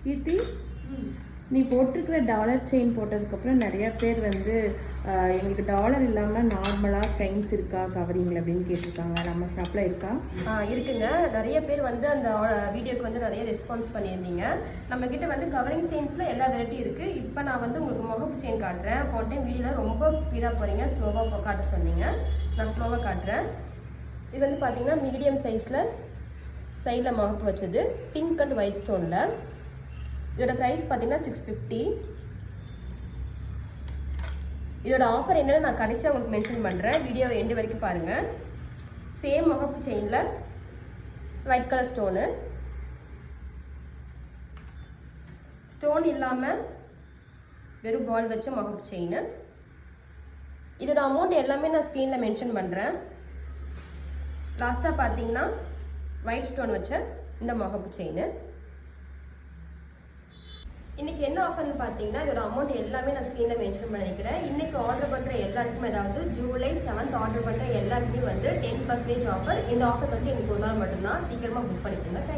கீர்த்தி, நீ போட்டிருக்கிற dollar chain போட்டதுக்கப்புறம் நிறையா பேர் வந்து எங்களுக்கு டாலர் இல்லாமல் நார்மலாக செயின்ஸ் இருக்கா கவரிங்கில் அப்படின்னு கேட்டிருக்காங்க. நம்ம ஷாப்பில் இருக்கா? இருக்குங்க. நிறைய பேர் வந்து அந்த வீடியோக்கு வந்து நிறைய ரெஸ்பான்ஸ் பண்ணியிருந்தீங்க. நம்மக்கிட்ட வந்து கவரிங் செயின்ஸில் எல்லா வெரைட்டி இருக்குது. இப்போ நான் வந்து உங்களுக்கு முகப்பு செயின் காட்டுறேன். போன டைம் வீடியோவில் ரொம்ப ஸ்பீடாக போகிறீங்க, ஸ்லோவாக காட்ட சொன்னீங்க. நான் ஸ்லோவாக காட்டுறேன். இது வந்து பார்த்தீங்கன்னா மீடியம் சைஸில் சைடில் முகப்பு வச்சது, பிங்க் அண்ட் ஒயிட் ஸ்டோனில். இதோட ப்ரைஸ் பார்த்தீங்கன்னா 650. இதோட ஆஃபர் என்னன்னு நான் கடைசியாக உங்களுக்கு மென்ஷன் பண்ணுறேன். வீடியோவை எண்டு வரைக்கும் பாருங்கள். சேம் முகப்பு செயினில் ஒயிட் கலர் ஸ்டோன் இல்லாமல் வெறும் பால் வச்ச முகப்பு செயின். இதோட அமௌண்ட் எல்லாமே நான் ஸ்க்ரீனில் மென்ஷன் பண்ணுறேன். லாஸ்ட்டாக பார்த்தீங்கன்னா ஒயிட் ஸ்டோன் வச்ச இந்த முகப்பு செயின். இன்றைக்கி என்ன ஆஃபர்னு பார்த்தீங்கன்னா இதோட அமௌண்ட் எல்லாமே நான் ஸ்க்ரீனில் மென்ஷன் பண்ணிக்கிறேன். இன்றைக்கி ஆர்டர் பண்ணுற எல்லாருக்குமே, அதாவது ஜூலை 7 ஆர்டர் பண்ணுற எல்லாருக்குமே வந்து 10% ஆஃபர். இந்த ஆஃபர் வந்து எனக்கு ஒரு நாள் மட்டும்தான். சீக்கிரமாக புக் பண்ணிக்கோங்க. தேங்க்யூ.